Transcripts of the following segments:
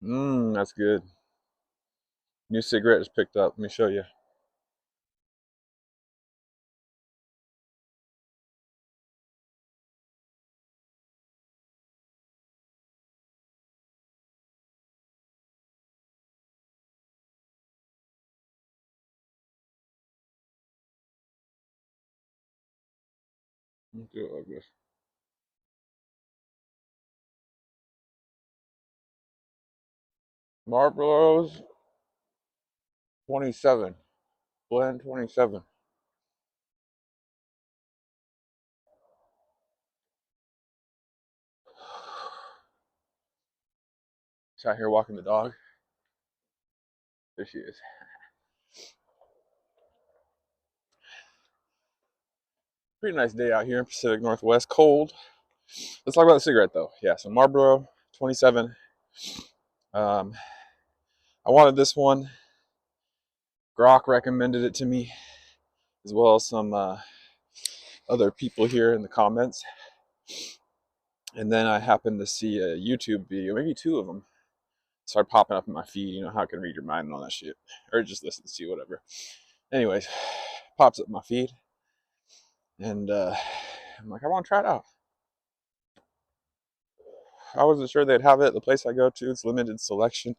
That's good. New cigarette is picked up. Let me show you. Do it like this. Marlboro's 27. Blend 27. She's out here walking the dog. There she is. Pretty nice day out here in Pacific Northwest. Cold. Let's talk about the cigarette though. Yeah, so Marlboro 27. Um, I wanted this one. Grok recommended it to me, as well as some other people here in the comments. And then I happened to see a YouTube video, maybe two of them, started popping up in my feed. You know how it can read your mind and all that shit, or just listen to you, whatever. Anyways, pops up in my feed, and I'm like, I want to try it out. I wasn't sure they'd have it at the place I go to. It's limited selection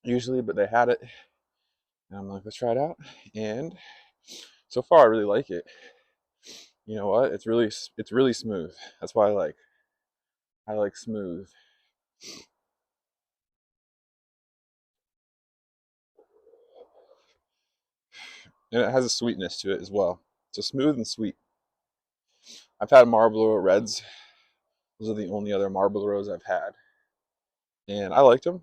usually, but they had it, and I'm like, let's try it out. And so far, I really like it. You know what? It's really smooth. That's why I like smooth. And it has a sweetness to it as well. So smooth and sweet. I've had Marlboro Reds. Those are the only other Marlboros I've had, and I liked them.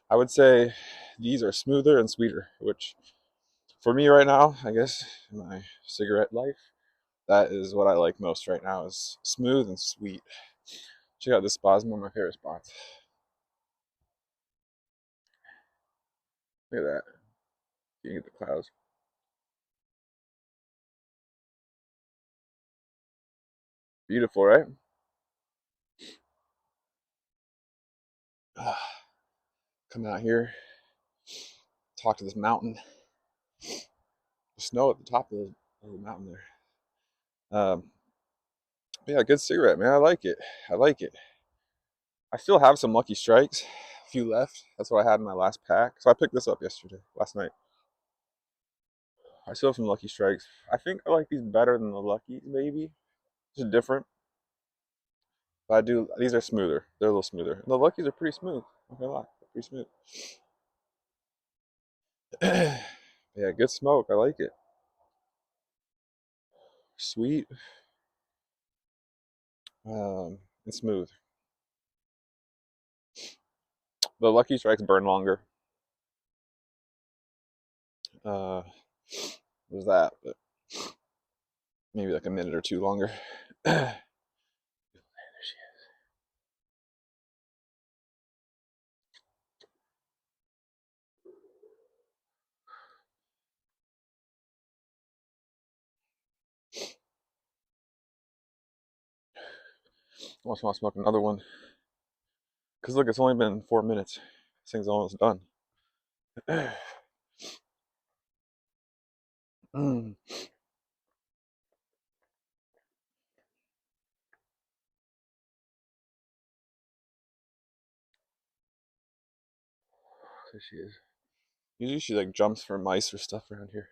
I would say these are smoother and sweeter, which for me right now, I guess, in my cigarette life, that is what I like most right now is smooth and sweet. Check out this spot. It's one of my favorite spots. Look at that. You can get the clouds. Beautiful, right? Come out here, talk to this mountain. Snow at the top of the mountain there. Yeah, good cigarette, man. I like it. I like it. I still have some Lucky Strikes, a few left. That's what I had in my last pack. So I picked this up yesterday, last night. I still have some Lucky Strikes. I think I like these better than the Luckies, maybe. Just different. But I do. These are smoother. They're a little smoother. And the Luckies are pretty smooth. Not gonna lie, they're pretty smooth. Yeah, good smoke. I like it. Sweet, and smooth. The Lucky Strikes burn longer. Uh, there's that, but maybe like a minute or two longer. There she is. I almost want to smoke another one. Cause look, it's only been 4 minutes. This thing's almost done. Mm. There she is. Usually she like jumps for mice or stuff around here.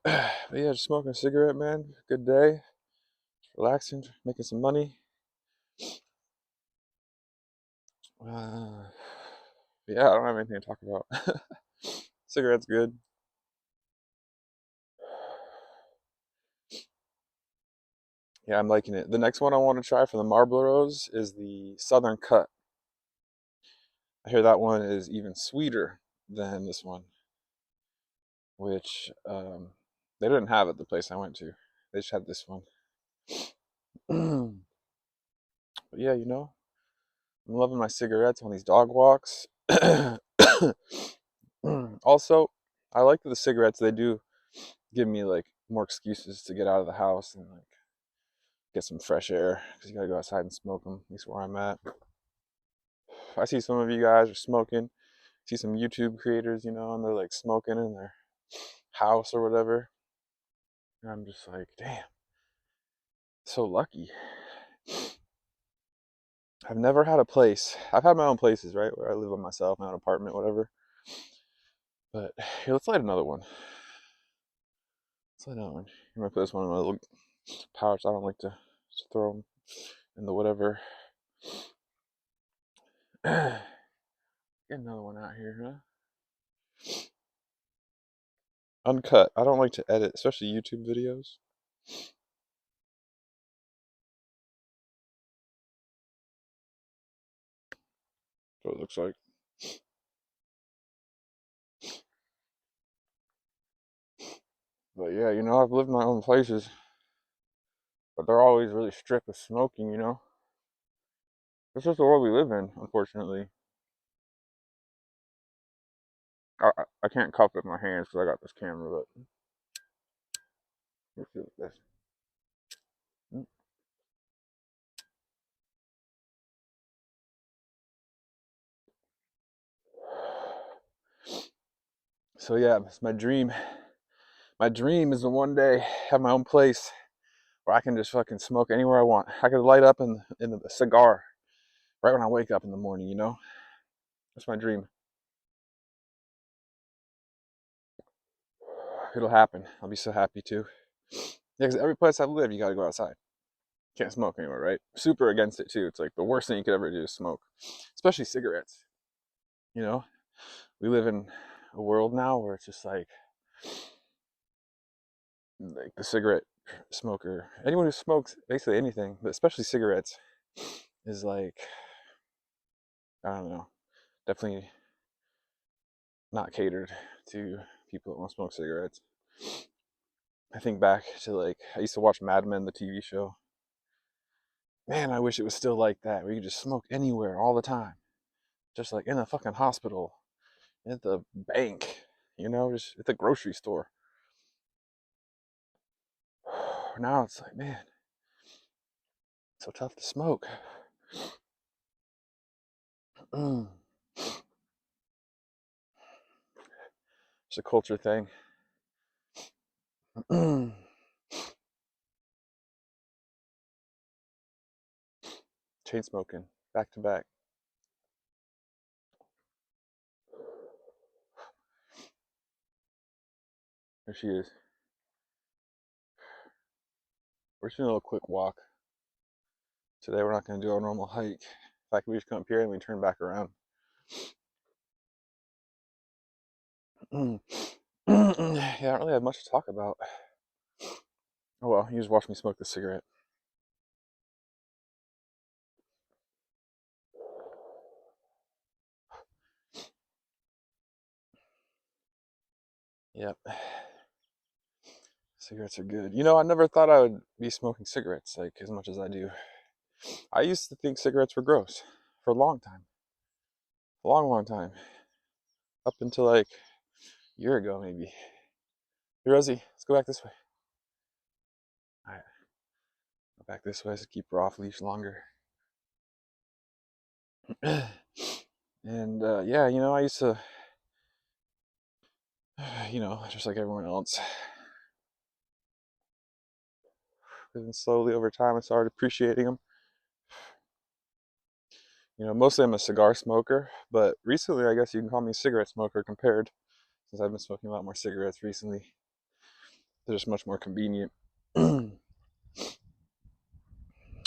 But yeah, just smoking a cigarette, man. Good day. Relaxing, making some money. Uh, yeah, I don't have anything to talk about. Cigarette's good. Yeah, I'm liking it. The next one I want to try from the Marlboros is the Southern Cut. I hear that one is even sweeter than this one, which they didn't have at the place I went to. They just had this one. But yeah, I'm loving my cigarettes on these dog walks. Also, I like that the cigarettes they do give me like more excuses to get out of the house and like get some fresh air because you gotta go outside and smoke them. At least where I'm at. I see some of you guys are smoking. See some YouTube creators, you know, and they're like smoking in their house or whatever. And I'm just like, damn, so lucky. I've never had a place. I've had my own places, right, where I live by myself, my own apartment, whatever. But here, let's light another one. Let's light another one. I'm gonna put this one in my little pouch. I don't like to just throw them in the whatever. Get another one out here, huh? Uncut. I don't like to edit, especially YouTube videos. That's what it looks like. But yeah, you know, I've lived my own places, but they're always really strict with smoking, you know? This is the world we live in, unfortunately. I can't cup with my hands because I got this camera, but let's do this. So yeah, it's my dream. My dream is to one day have my own place where I can just fucking smoke anywhere I want. I could light up in a cigar right when I wake up in the morning, you know? That's my dream. It'll happen. I'll be so happy too. Yeah, because every place I live, you gotta go outside. Can't smoke anywhere, right? Super against it too. It's like the worst thing you could ever do is smoke, especially cigarettes. You know, we live in a world now where it's just like the cigarette smoker, anyone who smokes basically anything, but especially cigarettes, is like, I don't know, definitely not catered to people that want to smoke cigarettes. I think back to like I used to watch Mad Men, the TV show. Man, I wish it was still like that, where you could just smoke anywhere all the time, just like in a fucking hospital, at the bank, you know, just at the grocery store. Now it's like, man, it's so tough to smoke. It's a culture thing. Chain smoking, back to back. There she is. We're just doing a little quick walk. Today we're not going to do our normal hike. In fact, we just come up here and we turn back around. Yeah, I don't really have much to talk about. Oh well, you just watch me smoke this cigarette. Yep. Cigarettes are good. You know, I never thought I would be smoking cigarettes like as much as I do. I used to think cigarettes were gross for a long time. A long, long time. Up until like a year ago, maybe. Hey, Rosie, let's go back this way. All right, go back this way so keep her off leash longer. And yeah, you know, I used to, you know, just like everyone else, and slowly over time I started appreciating them. You know, mostly I'm a cigar smoker, but recently I guess you can call me a cigarette smoker compared, since I've been smoking a lot more cigarettes recently. They're just much more convenient.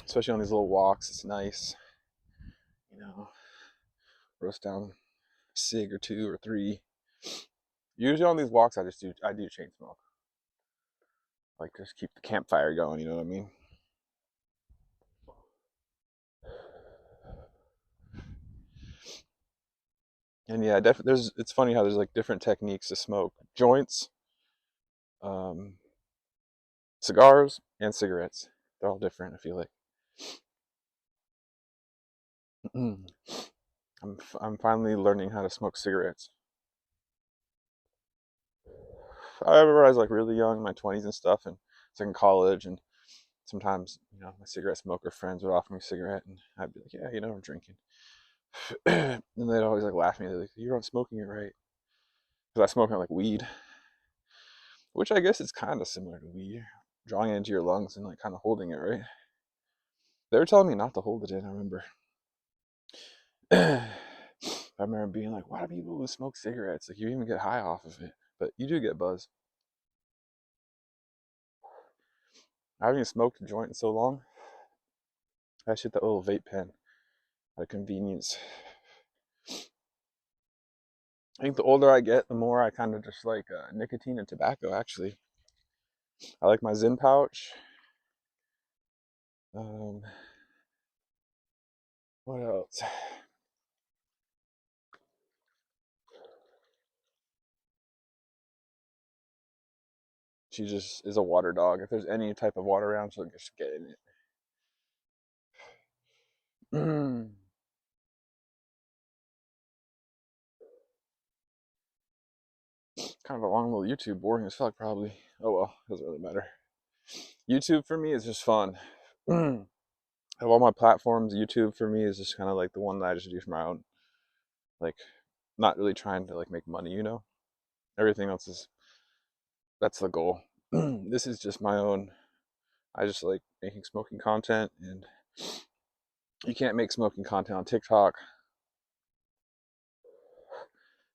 Especially on these little walks, it's nice. You know, roast down a cig or two or three. Usually on these walks I do chain smoke. Like just keep the campfire going, you know what I mean? And yeah, there's it's funny how there's like different techniques to smoke. Joints, um, cigars, and cigarettes. They're all different, I feel like. I'm finally learning how to smoke cigarettes. I realized like really young, in my 20s and stuff, and it's like in college, and sometimes, you know, my cigarette smoker friends would offer me a cigarette, and I'd be like, yeah, you know, I'm drinking. And they'd always like laugh at me. They're like, "You're not smoking it right," because I smoke it like weed, which I guess is kind of similar to weed, drawing it into your lungs and like kind of holding it, right? They were telling me not to hold it in. I remember. I remember being like, "Why do people who smoke cigarettes like you even get high off of it?" But you do get buzz. I haven't even smoked a joint in so long. I shoot that little vape pen at a convenience. I think the older I get, the more I kind of just like nicotine and tobacco. Actually, I like my Zen pouch. Um, what else? She just is a water dog. If there's any type of water around, she'll just get in it. Kind of a long little YouTube, boring as fuck, probably. Oh well, doesn't really matter. YouTube for me is just fun. Of all my platforms, YouTube for me is just kind of like the one that I just do for my own, like, not really trying to like make money, you know? Everything else is, that's the goal. This is just my own. I just like making smoking content, and you can't make smoking content on TikTok.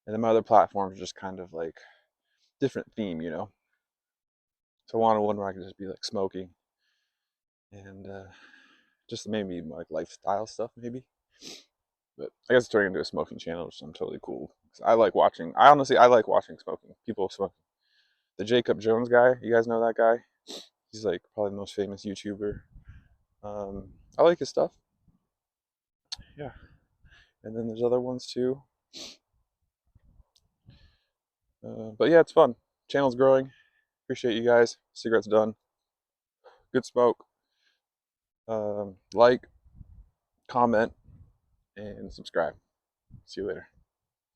And then my other platforms are just kind of like different theme, you know? So I wanted one where I could just be like smoking and just maybe like lifestyle stuff, maybe. But I guess it's turning into a smoking channel, which I'm totally cool. 'Cause I like watching. I honestly, I like watching smoking. People smoking. The Jacob Jones guy, you guys know that guy? He's like probably the most famous YouTuber. I like his stuff. Yeah. And then there's other ones too. But yeah, it's fun. Channel's growing. Appreciate you guys. Cigarette's done. Good smoke. Like, comment, and subscribe. See you later.